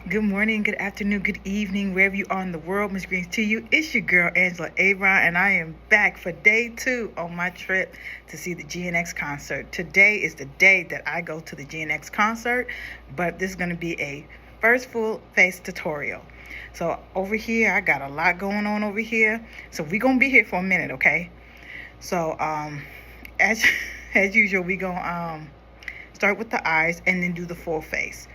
Good morning, good afternoon, good evening, wherever you are in the world. Miss Greens to you. It's your girl, Angela Avon, and I am back for day 2 on my trip to see the GNX concert. Today is the day that I go to the GNX concert, but this is going to be a first full face tutorial. So over here, I got a lot going on over here. So we're going to be here for a minute, okay? So as usual, we're going to start with the eyes and then do the full face.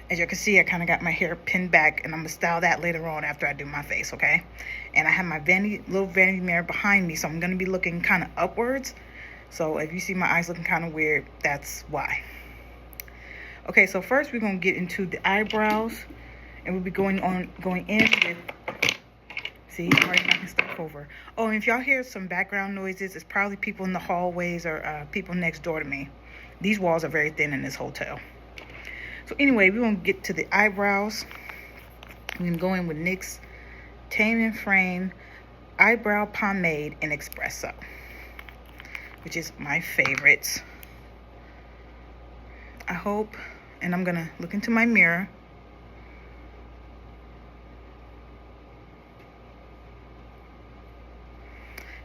As you can see, I kind of got my hair pinned back, and I'm going to style that later on after I do my face, okay? And I have my little vanity mirror behind me, so I'm going to be looking kind of upwards. So if you see my eyes looking kind of weird, that's why. Okay, so first we're going to get into the eyebrows, and we'll be going in with... See, I'm already knocking stuff over. Oh, and if y'all hear some background noises, it's probably people in the hallways or people next door to me. These walls are very thin in this hotel. So anyway, we're going to get to the eyebrows. I'm going to go in with NYX Tame and Frame Eyebrow Pomade in Espresso, which is my favorite. I hope, and I'm going to look into my mirror.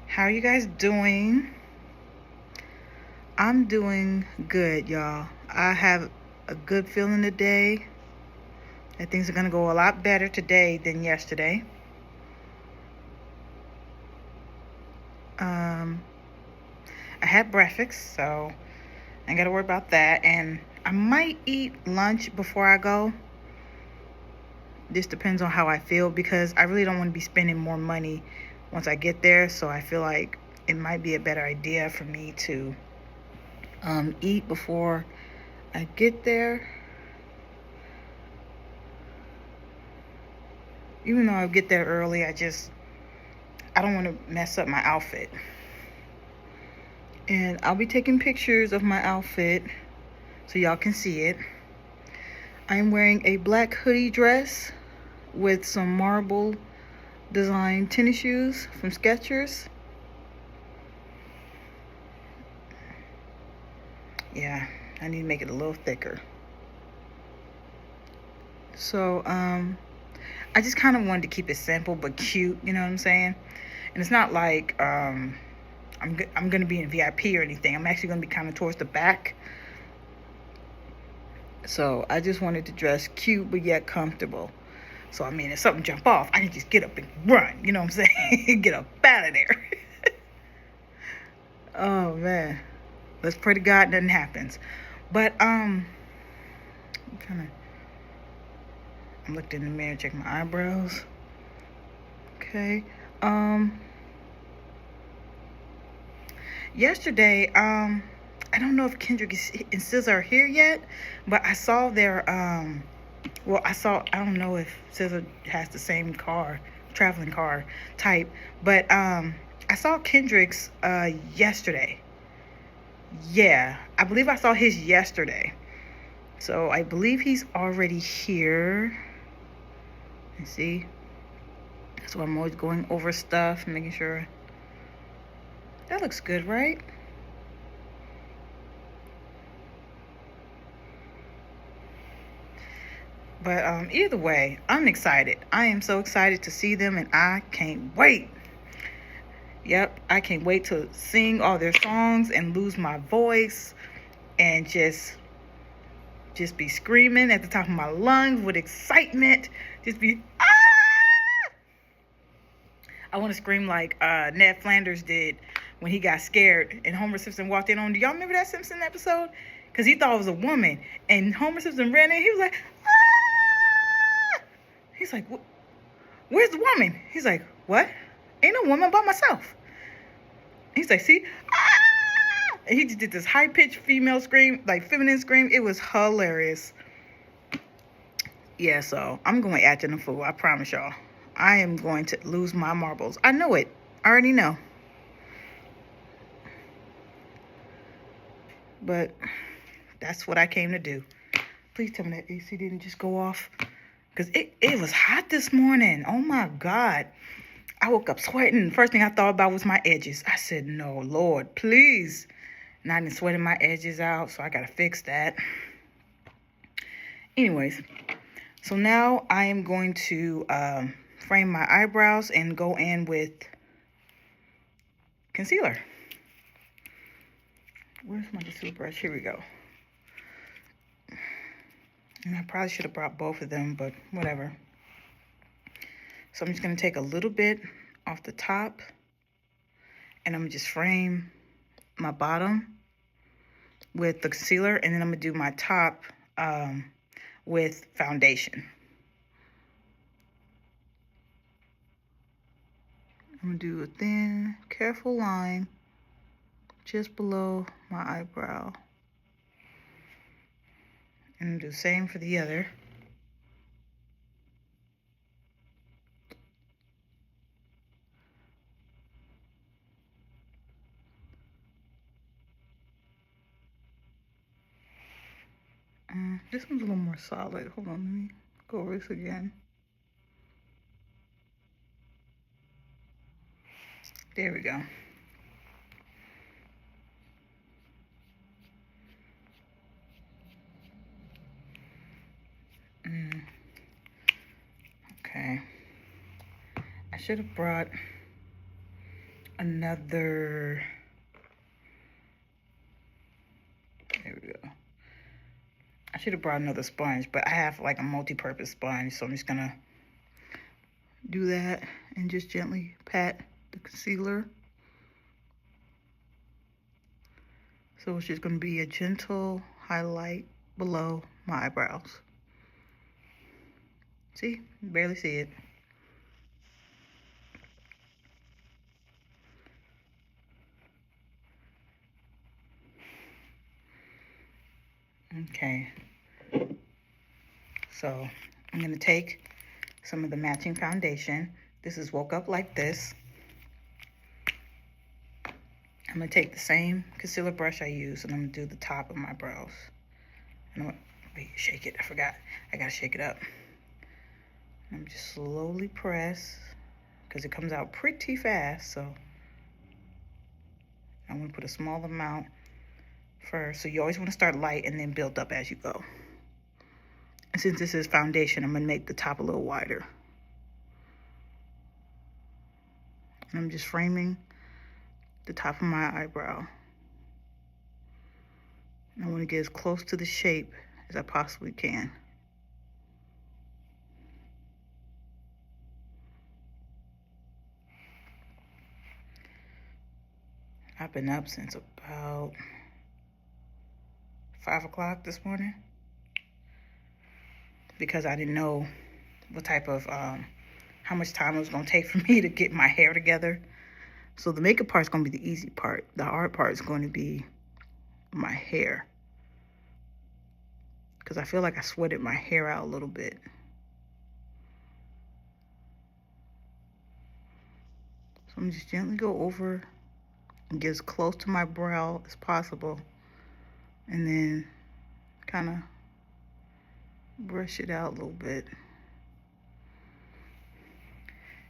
How are you guys doing? I'm doing good, y'all. I have a good feeling today that things are going to go a lot better today than yesterday. I had breakfast, so I ain't got to worry about that. And I might eat lunch before I go. This depends on how I feel, because I really don't want to be spending more money once I get there. So I feel like it might be a better idea for me to eat before I get there. Even though I get there early, I don't want to mess up my outfit. And I'll be taking pictures of my outfit so y'all can see it. I'm wearing a black hoodie dress with some marble design tennis shoes from Skechers. Yeah, I need to make it a little thicker. So, I just kind of wanted to keep it simple but cute, you know what I'm saying? And it's not like I'm going to be in VIP or anything. I'm actually going to be kind of towards the back. So I just wanted to dress cute but yet comfortable. So, I mean, if something jump off, I can just get up and run, you know what I'm saying? Get up out of there. Oh, man. Let's pray to God nothing happens. But, I'm looked in the mirror, check my eyebrows. Okay. Yesterday, I don't know if Kendrick and SZA are here yet, but I saw their, I don't know if SZA has the same traveling car type, but, I saw Kendrick's, yesterday. Yeah, I believe I saw his yesterday. So I believe he's already here. You see? So I'm always going over stuff, making sure. That looks good, right? But either way, I'm excited. I am so excited to see them, and I can't wait. Yep, I can't wait to sing all their songs and lose my voice and just be screaming at the top of my lungs with excitement. Just be, ah! I want to scream like Ned Flanders did when he got scared and Homer Simpson walked in on. Do y'all remember that Simpson episode? Because he thought it was a woman. And Homer Simpson ran in. He was like, ah! He's like, where's the woman? He's like, what? Ain't no woman but myself. He's like, see? Ah! And he just did this high-pitched female scream, like feminine scream. It was hilarious. Yeah, so I'm going acting a fool. I promise y'all. I am going to lose my marbles. I know it. I already know. But that's what I came to do. Please tell me that AC didn't just go off. Because it was hot this morning. Oh, my God. I woke up sweating. First thing I thought about was my edges. I said, no, Lord, please. And I've been sweating my edges out, so I got to fix that. Anyways, so now I am going to frame my eyebrows and go in with concealer. Where's my concealer brush? Here we go. And I probably should have brought both of them, but whatever. So I'm just going to take a little bit off the top, and I'm going to just frame my bottom with the concealer, and then I'm going to do my top with foundation. I'm going to do a thin, careful line just below my eyebrow. And do the same for the other. This one's a little more solid. Hold on, let me go over this again. There we go. Okay. I should have brought another. There we go. I should have brought another sponge, but I have like a multi-purpose sponge, so I'm just gonna do that and just gently pat the concealer. So it's just gonna be a gentle highlight below my eyebrows. See? Barely see it. Okay. So I'm going to take some of the matching foundation. This is Woke Up Like This. I'm going to take the same concealer brush I used, and I'm going to do the top of my brows. And I'm going to, wait, shake it. I forgot. I got to shake it up. I'm just slowly press, because it comes out pretty fast. So I'm going to put a small amount first. So you always want to start light and then build up as you go. And since this is foundation, I'm going to make the top a little wider. And I'm just framing the top of my eyebrow. I want to get as close to the shape as I possibly can. I've been up since about 5 o'clock this morning because I didn't know what type of, how much time it was going to take for me to get my hair together. So the makeup part is going to be the easy part. The hard part is going to be my hair, because I feel like I sweated my hair out a little bit. So I'm just gently go over and get as close to my brow as possible, and then kind of brush it out a little bit.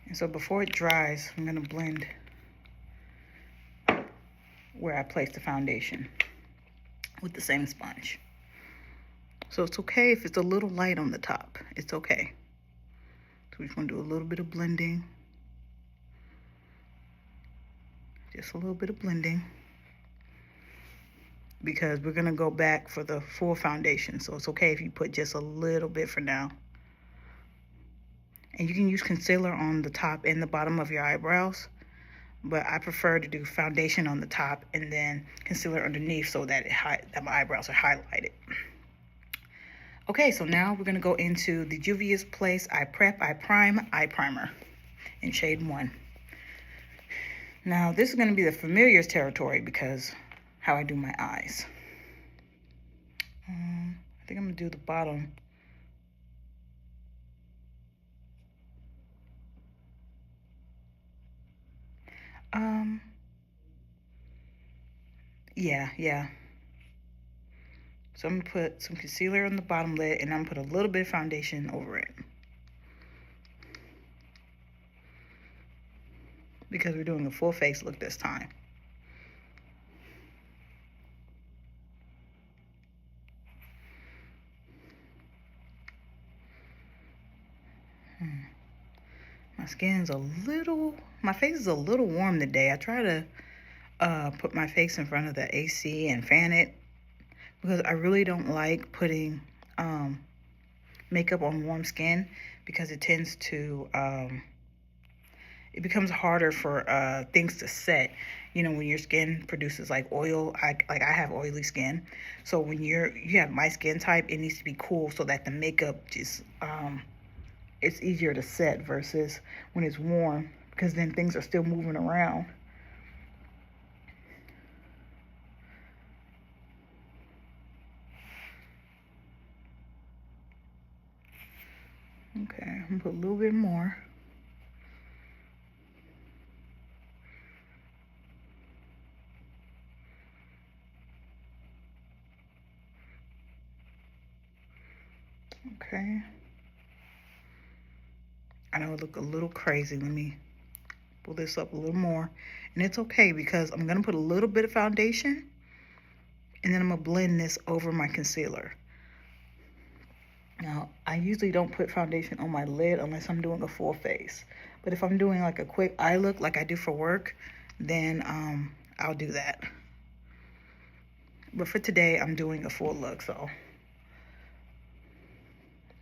And so before it dries, I'm going to blend where I placed the foundation with the same sponge. So it's okay if it's a little light on the top. It's okay. So we're just going to do a little bit of blending. Just a little bit of blending, because we're going to go back for the full foundation. So it's okay if you put just a little bit for now. And you can use concealer on the top and the bottom of your eyebrows, but I prefer to do foundation on the top and then concealer underneath so that that my eyebrows are highlighted. Okay, so now we're going to go into the Juvia's Place Eye Prep Eye Prime Eye Primer in shade 1. Now, this is going to be the familiar's territory because how I do my eyes. I think I'm going to do the bottom. Yeah. So I'm going to put some concealer on the bottom lid, and I'm going to put a little bit of foundation over it, because we're doing a full face look this time. My face is a little warm today. I try to put my face in front of the AC and fan it because I really don't like putting makeup on warm skin because it tends to it becomes harder for things to set. You know, when your skin produces like oil, I have oily skin, so when you have my skin type, it needs to be cool so that the makeup just it's easier to set versus when it's warm, because then things are still moving around. Okay, I'm gonna put a little bit more. Okay. I know it look a little crazy. Let me pull this up a little more. And it's okay because I'm going to put a little bit of foundation and then I'm going to blend this over my concealer. Now, I usually don't put foundation on my lid unless I'm doing a full face. But if I'm doing like a quick eye look like I do for work, then I'll do that. But for today, I'm doing a full look, so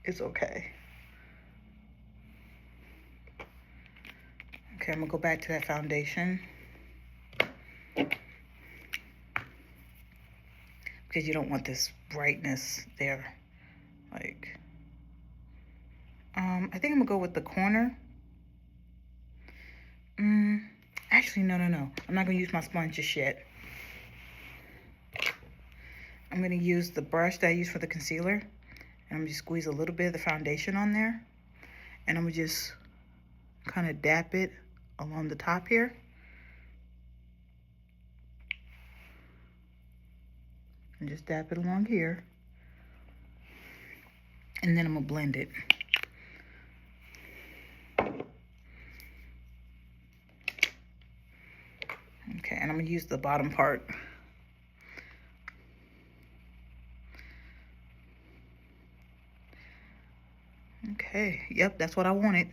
it's okay. Okay, I'm gonna go back to that foundation because you don't want this brightness there. Like, I think I'm gonna go with the corner. Actually, no. I'm not gonna use my sponge just yet. I'm gonna use the brush that I use for the concealer, and I'm gonna just squeeze a little bit of the foundation on there, and I'm gonna just kind of dap it along the top here. And just dap it along here. And then I'm gonna blend it. Okay, and I'm gonna use the bottom part. Okay, yep, that's what I wanted.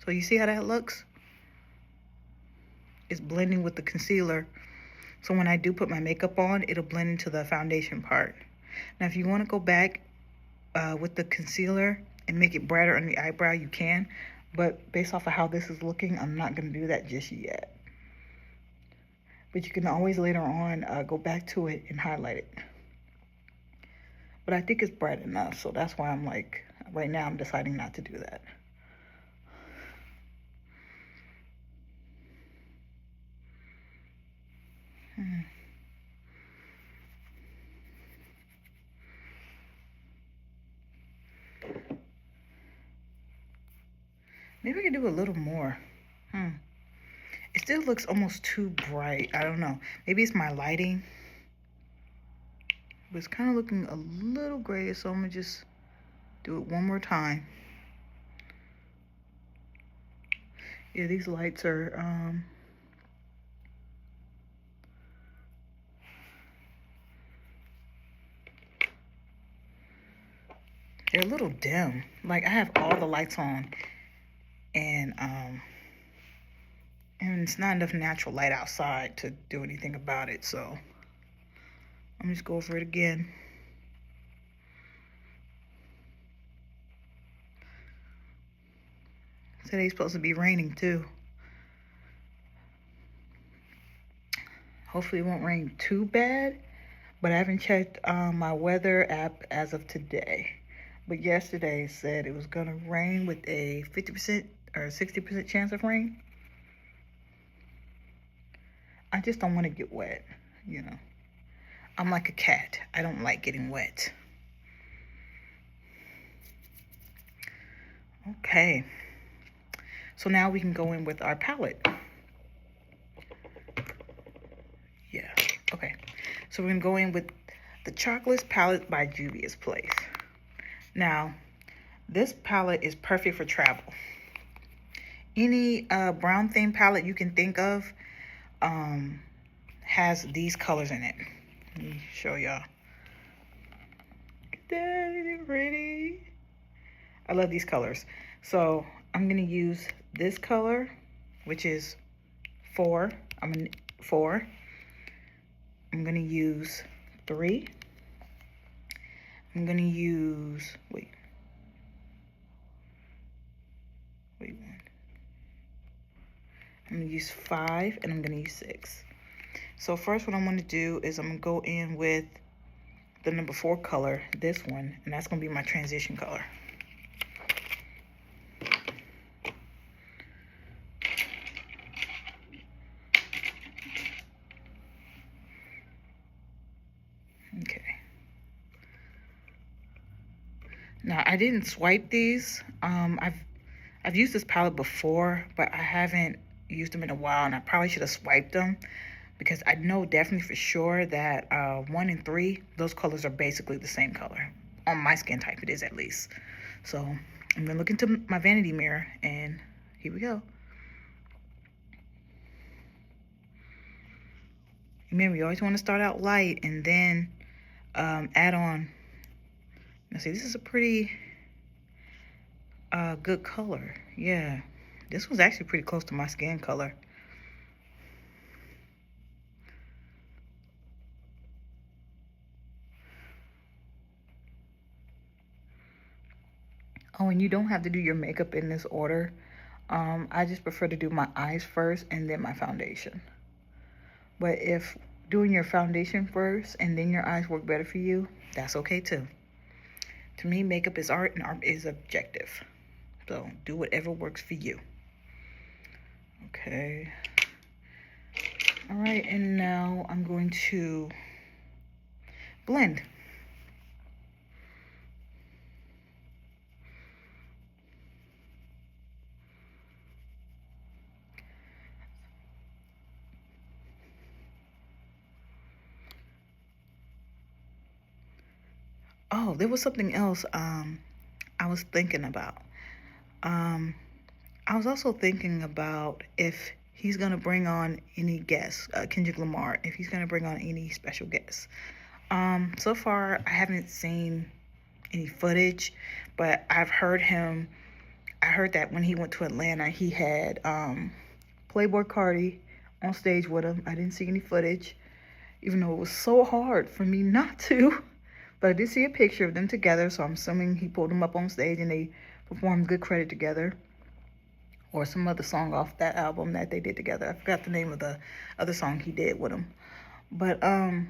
So you see how that looks? It's blending with the concealer. So when I do put my makeup on, it'll blend into the foundation part. Now, if you want to go back with the concealer and make it brighter on the eyebrow, you can. But based off of how this is looking, I'm not going to do that just yet. But you can always later on go back to it and highlight it. But I think it's bright enough, so that's why I'm like, right now I'm deciding not to do that. Maybe I could do a little more. It still looks almost too bright. I don't know. Maybe it's my lighting. But it's kind of looking a little gray, so I'm going to just do it one more time. Yeah, these lights are... they're a little dim. Like, I have all the lights on. And it's not enough natural light outside to do anything about it, so I'm just go over it again. Today's supposed to be raining too. Hopefully it won't rain too bad, but I haven't checked my weather app as of today. But yesterday said it was gonna rain with a 50% or 60% chance of rain. I just don't want to get wet, you know. I'm like a cat. I don't like getting wet. Okay. So now we can go in with our palette. Yeah, okay. So we're gonna go in with the Chocolate Palette by Juvia's Place. Now, this palette is perfect for travel. Any brown theme palette you can think of has these colors in it. Let me show y'all. Look at that, isn't it pretty? I love these colors. So I'm gonna use this color, which is 4. I'm gonna 4. I'm gonna use 3. I'm gonna use wait 1. I'm gonna use 5, and I'm gonna use 6. So first, what I'm gonna do is I'm gonna go in with the number 4 color, this one, and that's gonna be my transition color. Okay. Now I didn't swipe these. I've used this palette before, but I haven't used them in a while, and I probably should have swiped them because I know definitely for sure that 1 and 3, those colors are basically the same color. On my skin type, it is at least. So I'm gonna look into my vanity mirror, and here we go. Remember, you always want to start out light and then add on. Now see, this is a pretty good color. Yeah, this was actually pretty close to my skin color. Oh, and you don't have to do your makeup in this order. I just prefer to do my eyes first and then my foundation. But if doing your foundation first and then your eyes work better for you, that's okay too. To me, makeup is art and art is objective. So do whatever works for you. Okay. All right, and now I'm going to blend. Oh, there was something else I was thinking about. I was also thinking about if he's going to bring on any guests, Kendrick Lamar, if he's going to bring on any special guests. So far, I haven't seen any footage, but I heard that when he went to Atlanta, he had Playboy Cardi on stage with him. I didn't see any footage, even though it was so hard for me not to. But I did see a picture of them together, so I'm assuming he pulled them up on stage and they performed Good Credit together. Or some other song off that album that they did together. I forgot the name of the other song he did with him. But, and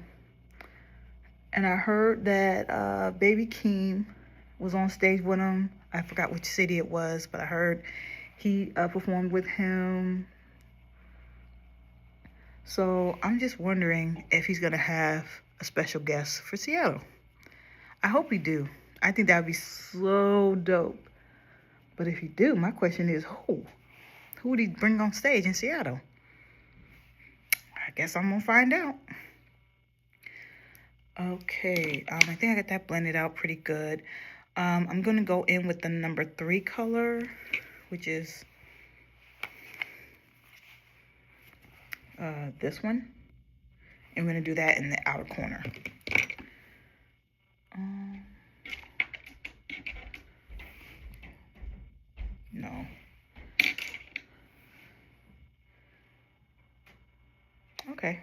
I heard that Baby Keem was on stage with him. I forgot which city it was, but I heard he performed with him. So I'm just wondering if he's going to have a special guest for Seattle. I hope he do. I think that would be so dope. But if he do, my question is who? Who would he bring on stage in Seattle? I guess I'm going to find out. Okay, I think I got that blended out pretty good. I'm going to go in with the number 3 color, which is this one. I'm going to do that in the outer corner. No. Okay.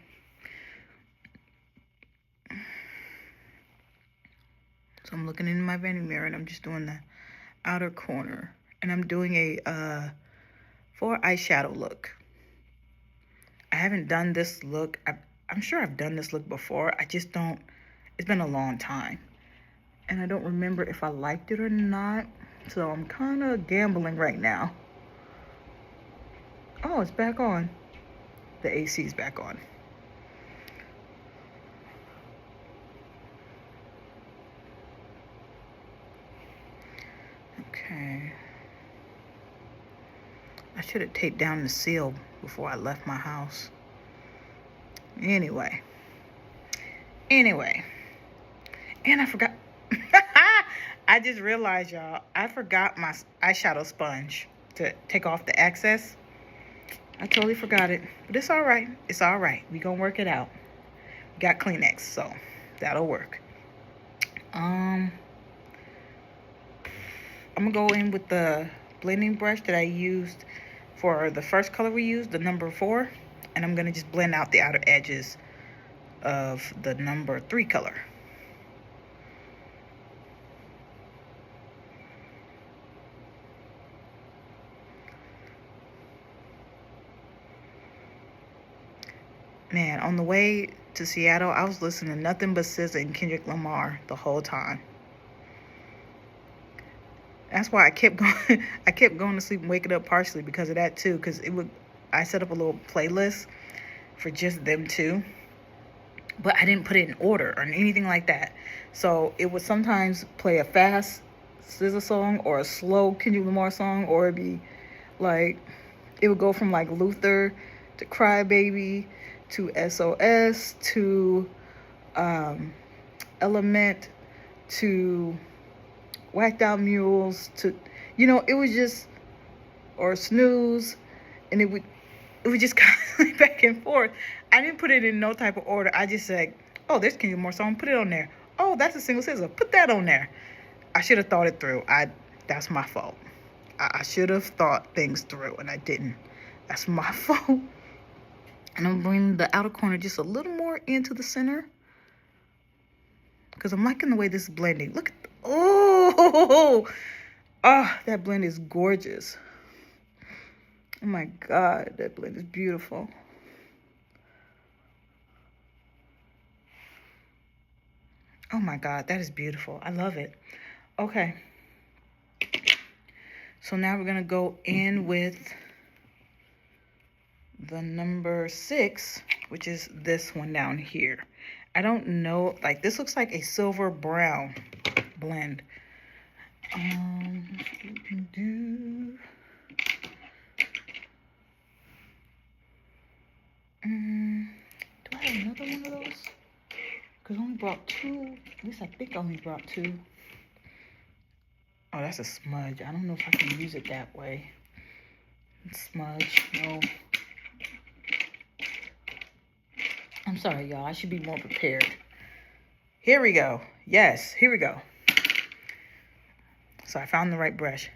So I'm looking in my vanity mirror and I'm just doing the outer corner. And I'm doing a 4 eyeshadow look. I haven't done this look. I'm sure I've done this look before. I just don't, it's been a long time. And I don't remember if I liked it or not. So I'm kind of gambling right now. Oh, it's back on. The AC is back on. Okay. I should have taped down the seal before I left my house. Anyway. And I forgot. I just realized, y'all, I forgot my eyeshadow sponge to take off the excess. I totally forgot it. But it's all right. It's all right. We gonna work it out. We got Kleenex, so that'll work. I'm gonna go in with the blending brush that I used for the first color we used, the number 4, and I'm going to just blend out the outer edges of the number 3 color. Man, on the way to Seattle, I was listening to nothing but SZA and Kendrick Lamar the whole time. That's why I kept going. I kept going to sleep and waking up partially because of that too. Because I set up a little playlist for just them two, but I didn't put it in order or anything like that. So it would sometimes play a fast SZA song or a slow Kendrick Lamar song, or it'd be like it would go from like Luther to Cry Baby to SOS to Element to Whacked Out Mules to, it was just, or Snooze, and it would just kind of like back and forth. I didn't put it in no type of order. I just said, oh, there's Kendrick Lamar song, put it on there. Oh, that's a single SZA, put that on there. I should have thought it through. That's my fault. I should have thought things through, and I didn't. That's my fault. And I'm bringing the outer corner just a little more into the center, because I'm liking the way this is blending. Look at that blend is gorgeous. Oh my God, that blend is beautiful. Oh my God, that is beautiful. I love it. Okay. So now we're gonna go in with the number 6, which is this one down here. I don't know, like this looks like a silver brown blend. Do I have another one of those? Because I only brought 2. At least I think I only brought 2. Oh, that's a smudge. I don't know if I can use it that way. Smudge, no. I'm sorry, y'all. I should be more prepared. Here we go. Yes, here we go. So I found the right brush.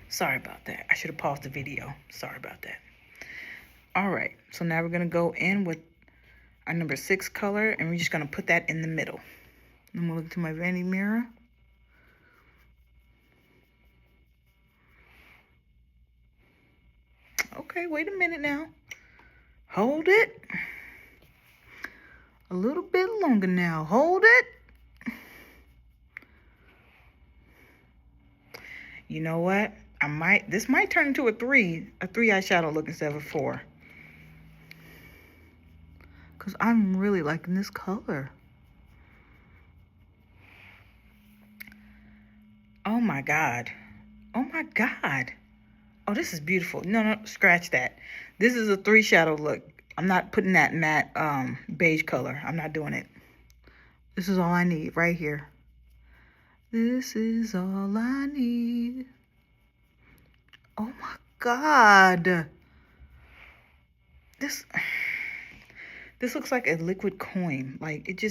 Sorry about that. I should have paused the video. Sorry about that. All right. So now we're going to go in with our number 6 color, and we're just going to put that in the middle. I'm going to look to my vanity mirror. Okay, wait a minute now. Hold it. A little bit longer now. Hold it. You know what? This might turn into a 3 eyeshadow look instead of a 4. Because I'm really liking this color. Oh my God. Oh my God. Oh, this is beautiful. No, scratch that. This is a 3 shadow look. I'm not putting that matte beige color. I'm not doing it. This is all I need right here. This is all I need. Oh my God. This looks like a liquid coin. Like it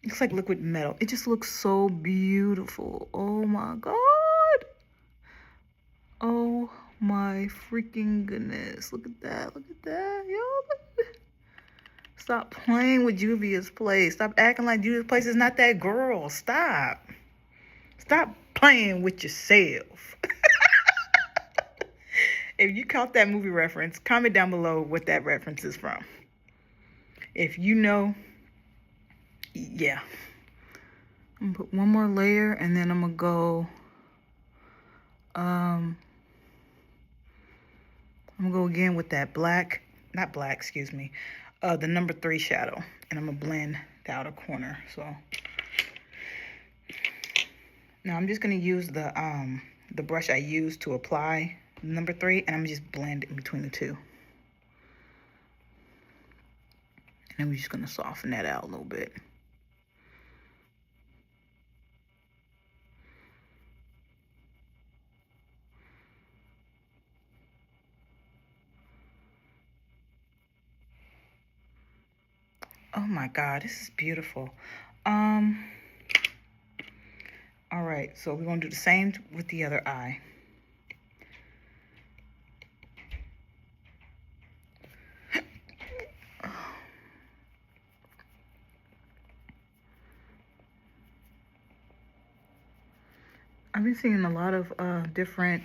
looks like liquid metal. It just looks so beautiful. Oh my God. Oh my freaking goodness. Look at that. Look at that. Yo. Stop playing with Juvia's place. Stop acting like Juvia's place is not that girl. Stop. Stop playing with yourself. If you caught that movie reference, comment down below what that reference is from. If you know, yeah. I'm gonna put one more layer, and then I'm gonna go, I'm gonna go again with that the number 3 shadow, and I'm gonna blend the outer corner. So now I'm just gonna use the brush I used to apply number 3, and I'm just blend in between the two. And I'm just gonna soften that out a little bit. Oh my God, this is beautiful. All right, so we're going to do the same with the other eye. I've been seeing a lot of different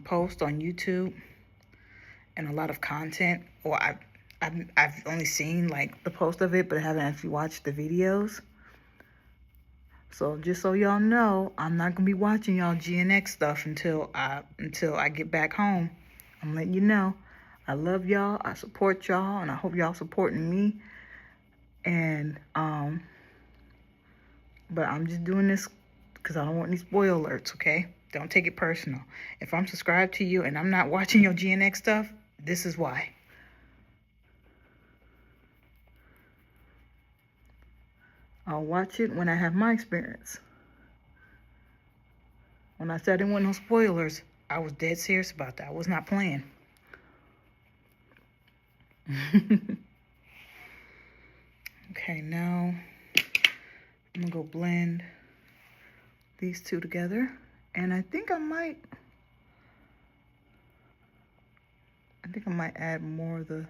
posts on YouTube and a lot of content. Or I've only seen like the post of it, but I haven't actually watched the videos. So just so y'all know, I'm not gonna be watching y'all GNX stuff until I get back home. I'm letting you know. I love y'all. I support y'all, and I hope y'all supporting me. And but I'm just doing this because I don't want any spoil alerts, okay? Don't take it personal. If I'm subscribed to you and I'm not watching your GNX stuff, this is why. I'll watch it when I have my experience. When I said I didn't want no spoilers, I was dead serious about that. I was not playing. Okay, now I'm gonna go blend these two together. And I think I might add more of the,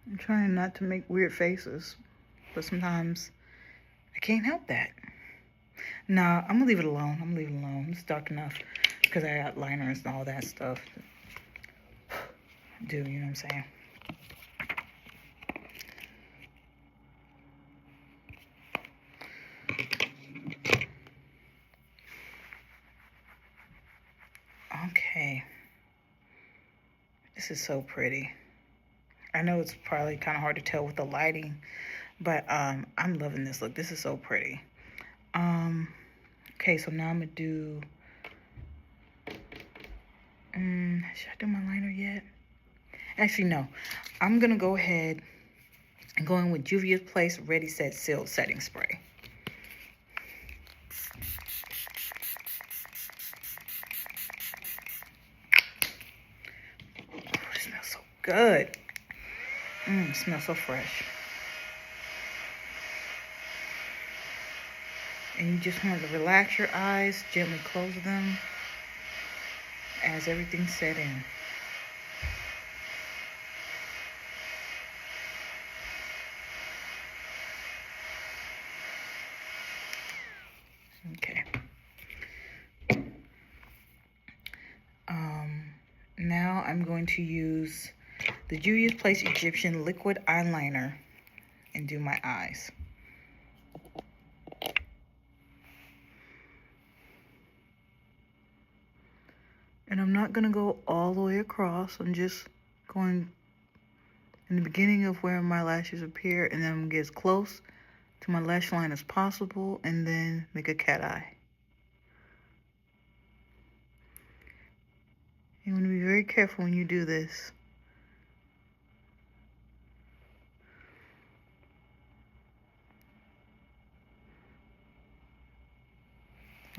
I'm trying not to make weird faces, but sometimes I can't help that. Nah, I'm gonna leave it alone. I'm gonna leave it alone. It's dark enough because I got liners and all that stuff. Do you know what I'm saying? Okay. This is so pretty. I know it's probably kind of hard to tell with the lighting, but I'm loving this look. This is so pretty. Okay, so now I'm gonna do, should I do my liner yet? Actually, no. I'm gonna go ahead and go in with Juvia's Place Ready Set Seal Setting Spray. Oh, it smells so good. It smells so fresh. And you just want to relax your eyes, gently close them as everything's set in. Okay. Now I'm going to use the Juvia's Place Egyptian Liquid Eyeliner and do my eyes. And I'm not going to go all the way across. I'm just going in the beginning of where my lashes appear, and then I'm going to get as close to my lash line as possible, and then make a cat eye. You want to be very careful when you do this.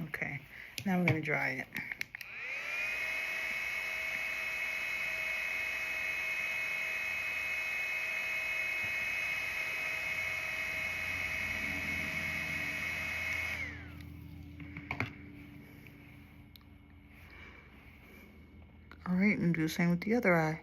Okay, now we're going to dry it. All right, and do the same with the other eye.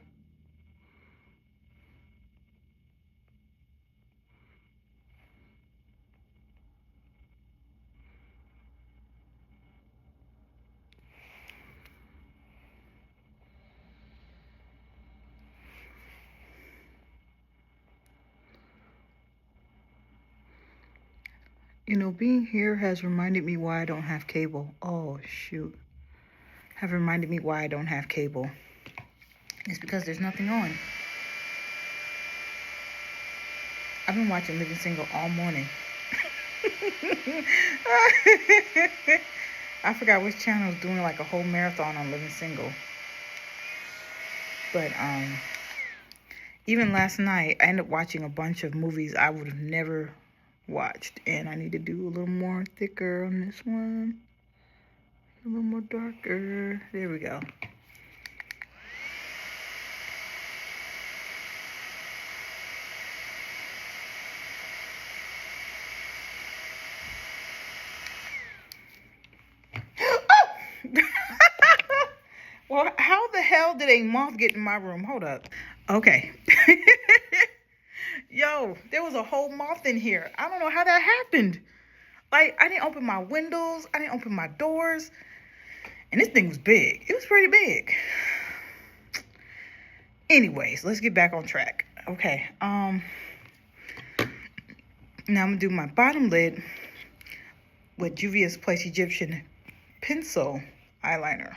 You know, being here has reminded me why I don't have cable. Oh, shoot. Have reminded me why I don't have cable. It's because there's nothing on. I've been watching Living Single all morning. I forgot which channel was doing like a whole marathon on Living Single. But even last night, I ended up watching a bunch of movies I would have never watched. And I need to do a little more thicker on this one. A little more darker. There we go. did a moth get in my room? Hold up. Okay. Yo, there was a whole moth in here. I don't know how that happened. Like, I didn't open my windows. I didn't open my doors. And this thing was big. It was pretty big. Anyways, let's get back on track. Okay. Now I'm going to do my bottom lid with Juvia's Place Egyptian pencil eyeliner.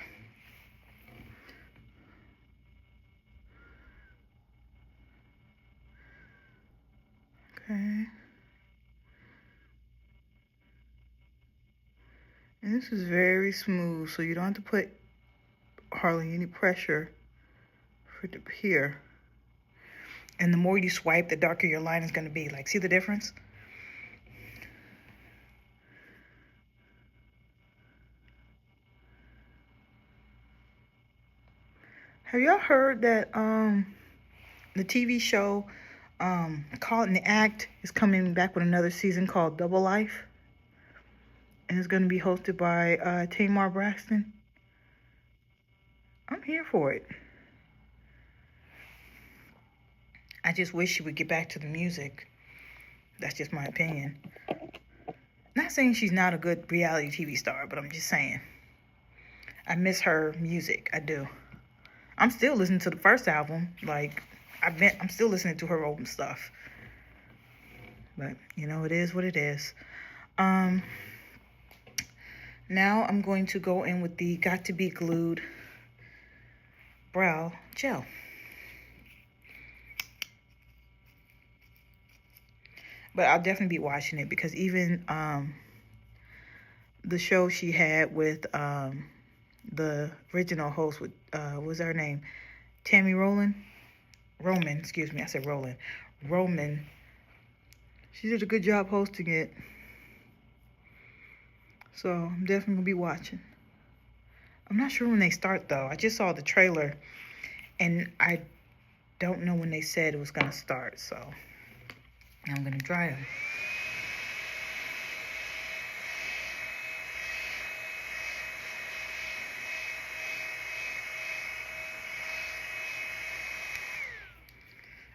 Okay. And this is very smooth, so you don't have to put hardly any pressure for it to appear. And the more you swipe, the darker your line is going to be. Like, see the difference? Have y'all heard that the TV show Caught in the Act is coming back with another season called Double Life? And it's going to be hosted by Tamar Braxton. I'm here for it. I just wish she would get back to the music. That's just my opinion. Not saying she's not a good reality TV star, but I'm just saying. I miss her music. I do. I'm still listening to the first album. Like, I'm still listening to her old stuff. But, you know, it is what it is. Now I'm going to go in with the Got to Be Glued brow gel. But I'll definitely be watching it because even the show she had with the original host with what was her name? Tammy Roman, excuse me, I said Roland. Roman. She did a good job hosting it. So I'm definitely gonna be watching. I'm not sure when they start though. I just saw the trailer and I don't know when they said it was gonna start, so I'm gonna dry them.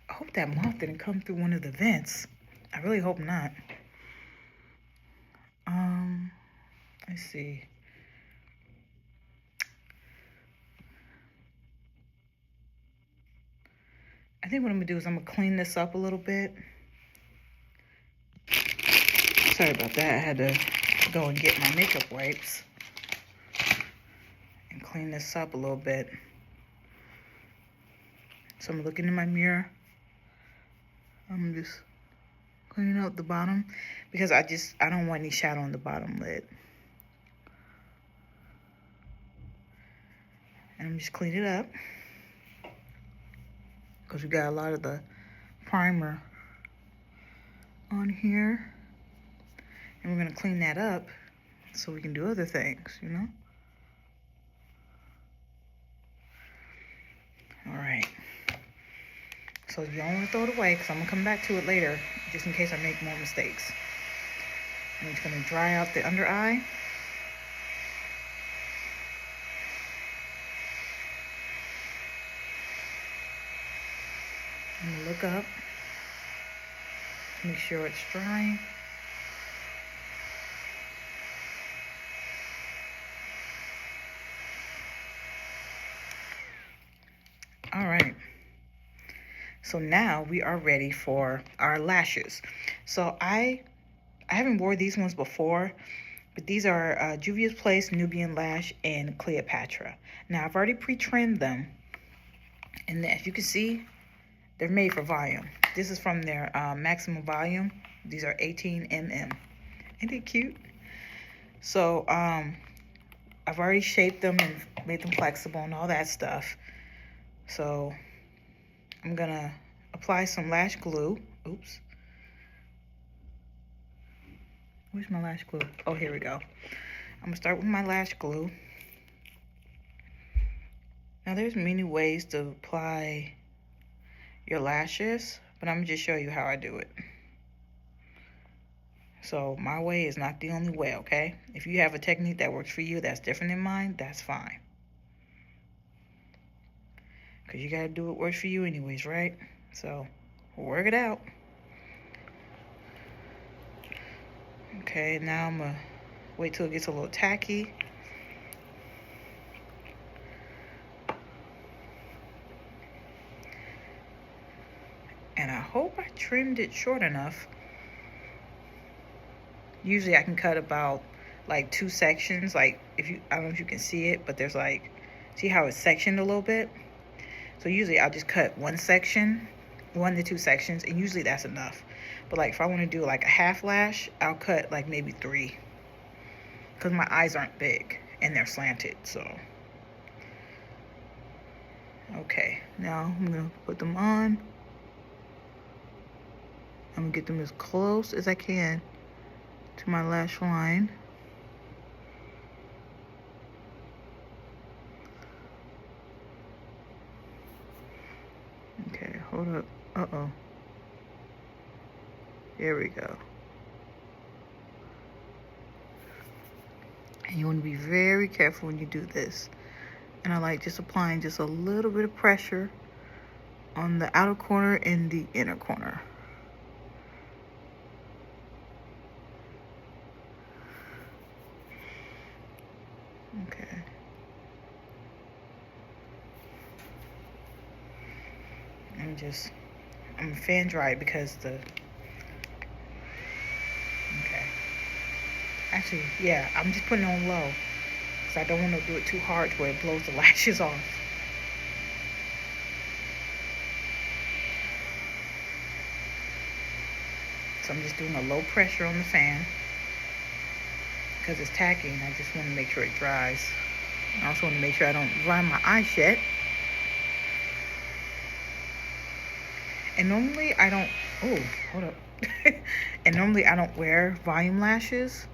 I hope that moth didn't come through one of the vents. I really hope not. Let's see. I think what I'm gonna do is I'm gonna clean this up a little bit. Sorry about that. I had to go and get my makeup wipes and clean this up a little bit. So I'm looking in my mirror. I'm just cleaning out the bottom because I don't want any shadow on the bottom lid. And I'm just cleaning it up because we got a lot of the primer on here. And we're going to clean that up so we can do other things, you know? All right. So you don't want to throw it away because I'm going to come back to it later just in case I make more mistakes. I'm just going to dry out the under eye. I'm going to look up, make sure it's drying. All right. So now we are ready for our lashes. So I haven't wore these ones before, but these are Juvia's Place, Nubian Lash, and Cleopatra. Now I've already pre-trimmed them, and as you can see, they're made for volume. This is from their maximum volume. These are 18 mm. Ain't they cute? So I've already shaped them and made them flexible and all that stuff. So I'm gonna apply some lash glue. Oops. Where's my lash glue? Oh, here we go. I'm gonna start with my lash glue. Now there's many ways to apply your lashes, but I'm gonna just show you how I do it. So my way is not the only way, okay? If you have a technique that works for you that's different than mine, that's fine. Because you got to do what works for you anyways, right? So, work it out. Okay, now I'm going to wait till it gets a little tacky. And I hope I trimmed it short enough. Usually I can cut about like 2 sections. Like I don't know if you can see it, but there's like, see how it's sectioned a little bit? So usually I'll just cut 1 section, 1 to 2 sections, and usually that's enough. But like if I want to do like a half lash, I'll cut like maybe 3. Because my eyes aren't big and they're slanted, so. Okay, now I'm going to put them on. I'm going to get them as close as I can to my lash line. Okay, hold up. Uh-oh. There we go. And you want to be very careful when you do this. And I like just applying just a little bit of pressure on the outer corner and the inner corner. Okay. I'm fan dry because okay. Actually, yeah, I'm just putting it on low because I don't want to do it too hard where it blows the lashes off. So I'm just doing a low pressure on the fan because it's tacky and I just want to make sure it dries. I also want to make sure I don't dry my eyes yet. And normally I don't, oh, hold up. And normally I don't wear volume lashes,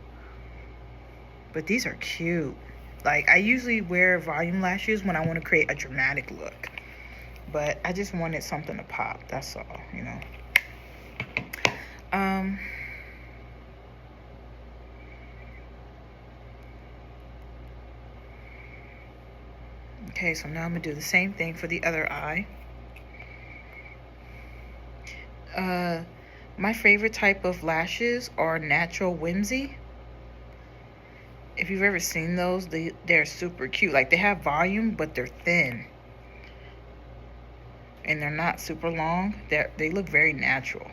but these are cute. Like I usually wear volume lashes when I want to create a dramatic look, but I just wanted something to pop, that's all, you know. Okay, so now I'm gonna do the same thing for the other eye. My favorite type of lashes are natural whimsy. If you've ever seen those, they're super cute. Like they have volume, but they're thin. And they're not super long. They look very natural.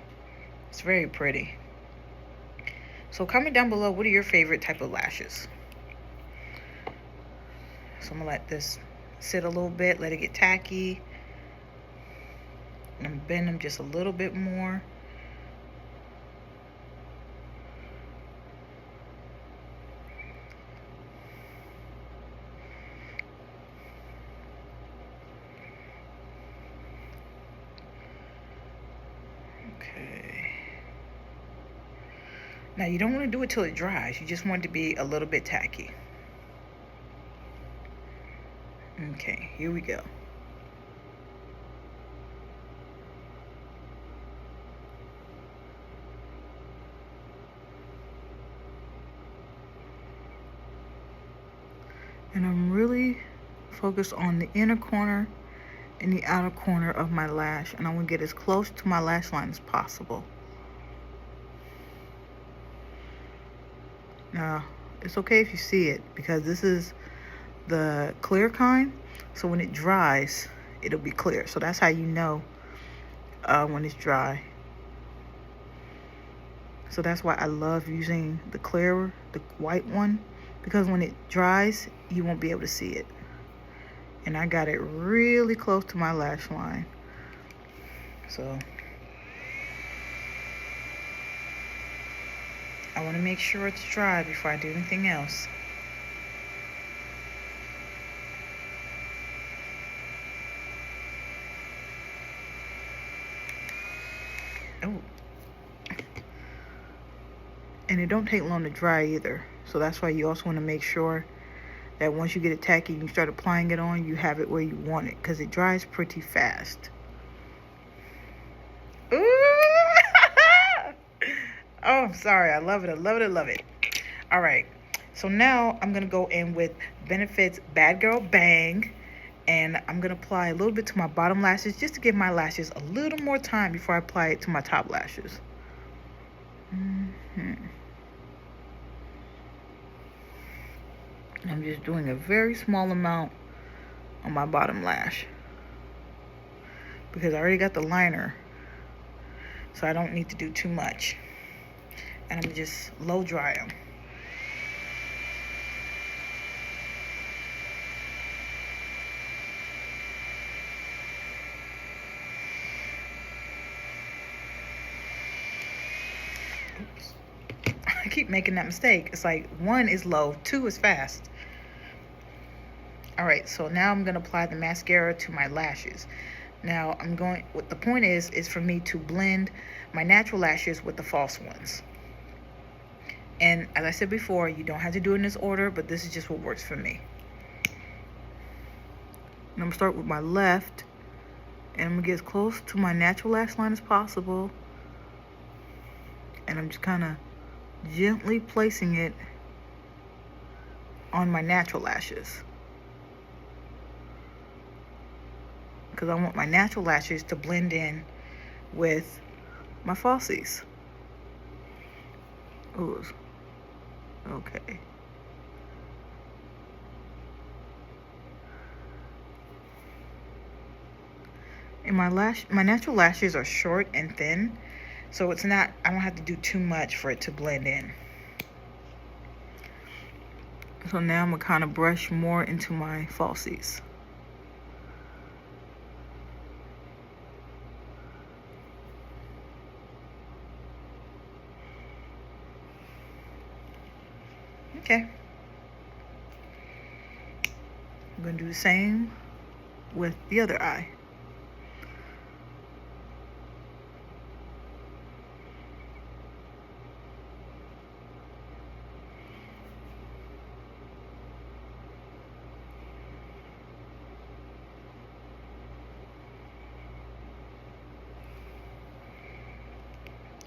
It's very pretty. So comment down below, what are your favorite type of lashes? So I'm gonna let this sit a little bit, let it get tacky. And I'm bend them just a little bit more. Okay. Now you don't want to do it till it dries. You just want it to be a little bit tacky. Okay, here we go. And I'm really focused on the inner corner and the outer corner of my lash, and I want to get as close to my lash line as possible. Now, it's okay if you see it because this is the clear kind, so when it dries, it'll be clear. So that's how you know when it's dry. So that's why I love using the clear, the white one, because when it dries, you won't be able to see it. And I got it really close to my lash line. So I want to make sure it's dry before I do anything else. Oh. And it don't take long to dry either. So that's why you also want to make sure that once you get it tacky and you start applying it on, you have it where you want it, because it dries pretty fast. Ooh! Oh, I'm sorry. I love it. I love it. I love it. All right. So now I'm going to go in with Benefit's Bad Girl Bang. And I'm going to apply a little bit to my bottom lashes just to give my lashes a little more time before I apply it to my top lashes. I'm just doing a very small amount on my bottom lash because I already got the liner, so I don't need to do too much. And I'm just low dry them. Oops. I keep making that mistake. It's like 1 is low, 2 is fast. All right, so now I'm gonna apply the mascara to my lashes. Now what the point is for me to blend my natural lashes with the false ones. And as I said before, you don't have to do it in this order, but this is just what works for me. And I'm gonna start with my left, and I'm gonna get as close to my natural lash line as possible. And I'm just kind of gently placing it on my natural lashes, because I want my natural lashes to blend in with my falsies. Ooh, okay. And my natural lashes are short and thin, so I don't have to do too much for it to blend in. So now I'm gonna kind of brush more into my falsies. Okay. I'm gonna do the same with the other eye.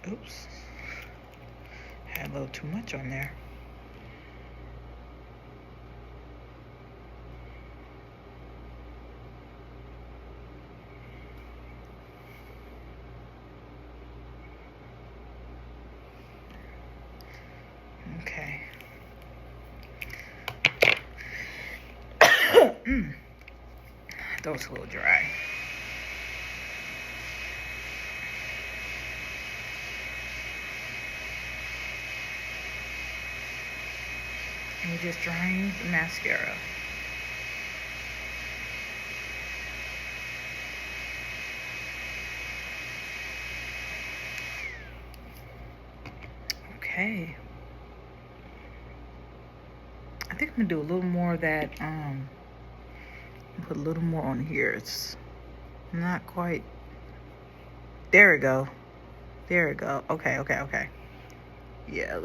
Oops. Had a little too much on there. Okay. Throat's a little dry. And we're just drying the mascara. Okay. I think I'm gonna do a little more of that, put a little more on here. It's not quite. There we go. There we go. Okay. Yeah,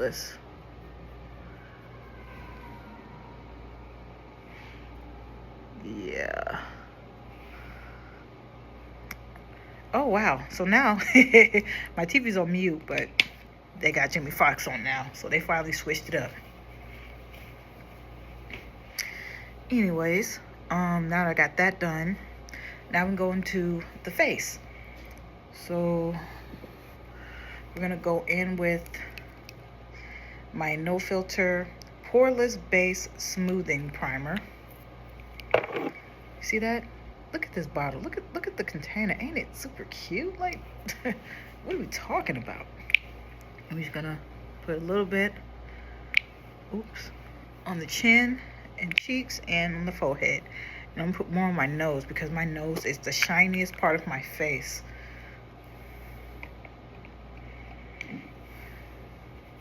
yeah. Oh, wow. So now, my TV's on mute, but they got Jimmy Fox on now. So they finally switched it up. Anyways, now that I got that done, now I'm going to the face. So we're gonna go in with my No Filter Poreless Base Smoothing Primer. See that? Look at this bottle. Look at the container. Ain't it super cute? Like, what are we talking about? I'm just gonna put a little bit, on the chin and cheeks and on the forehead. And I'm gonna put more on my nose because my nose is the shiniest part of my face.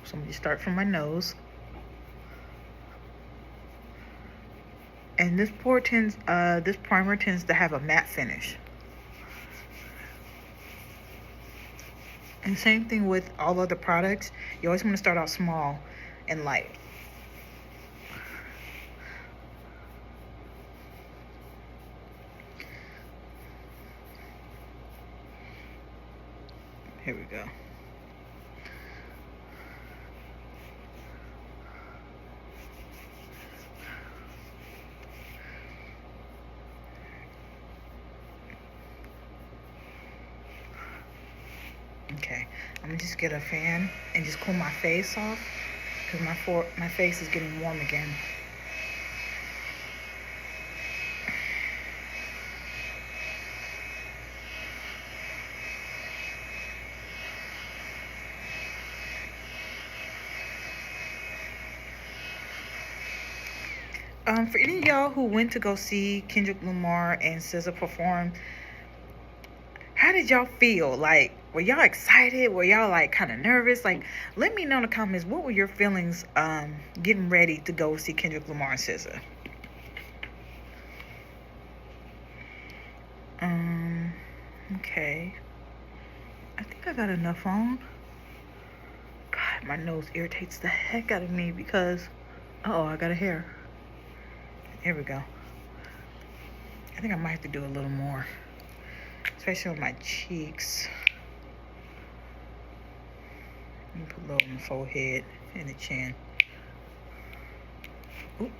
So I'm gonna start from my nose. And this primer tends to have a matte finish. And same thing with all other products. You always want to start out small and light. Here we go. Okay, I'm gonna just get a fan and just cool my face off because my face is getting warm again. For any of y'all who went to go see Kendrick Lamar and SZA perform, how did y'all feel? Like, were y'all excited? Were y'all like kind of nervous? Like, let me know in the comments, what were your feelings getting ready to go see Kendrick Lamar and SZA? Okay. I think I got enough on. God, my nose irritates the heck out of me because, I got a hair. There we go. I think I might have to do a little more, especially on my cheeks. Let me put a little on the forehead and the chin. Oop.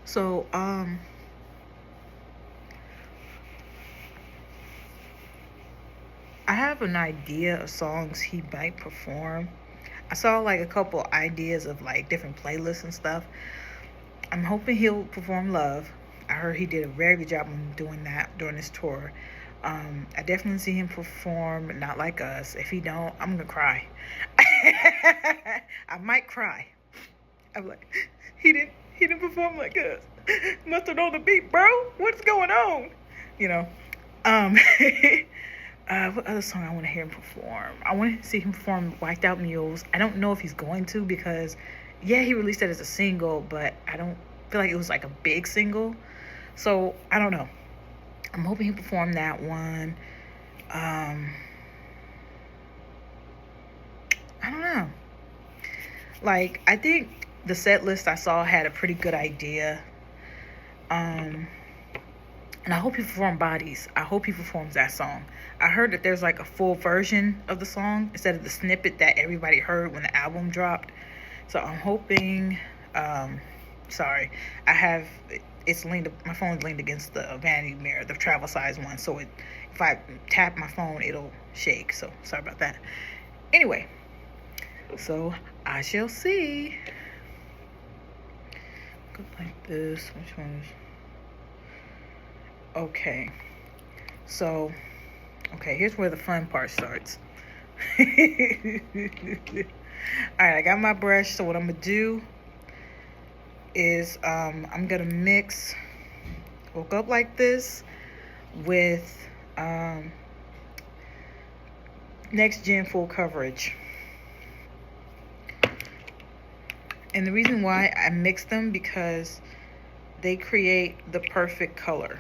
So, I have an idea of songs he might perform. I saw like a couple ideas of like different playlists and stuff. I'm hoping he'll perform Love. I heard he did a very good job on doing that during this tour. I definitely see him perform Not Like Us. If he don't, I'm gonna cry. I might cry. I'm like, he didn't perform like us. Must have known the beat, bro. What's going on? You know. What other song I want to hear him perform? I want to see him perform Whacked Out Mules. I don't know if he's going to because, yeah, he released it as a single, but I don't feel like it was like a big single. So, I don't know. I'm hoping he perform that one. I don't know. Like, I think the set list I saw had a pretty good idea. And I hope he performs Bodies. I hope he performs that song. I heard that there's like a full version of the song instead of the snippet that everybody heard when the album dropped. So I'm hoping, sorry, it's leaned, my phone's leaned against the vanity mirror, the travel size one. So if I tap my phone, it'll shake. So sorry about that. Anyway, so I shall see. Go like this. Which one is? Okay. So, here's where the fun part starts. Alright, I got my brush. So what I'm going to do is I'm going to mix Woke Up Like This with Next Gen Full Coverage. And the reason why I mix them, because they create the perfect color.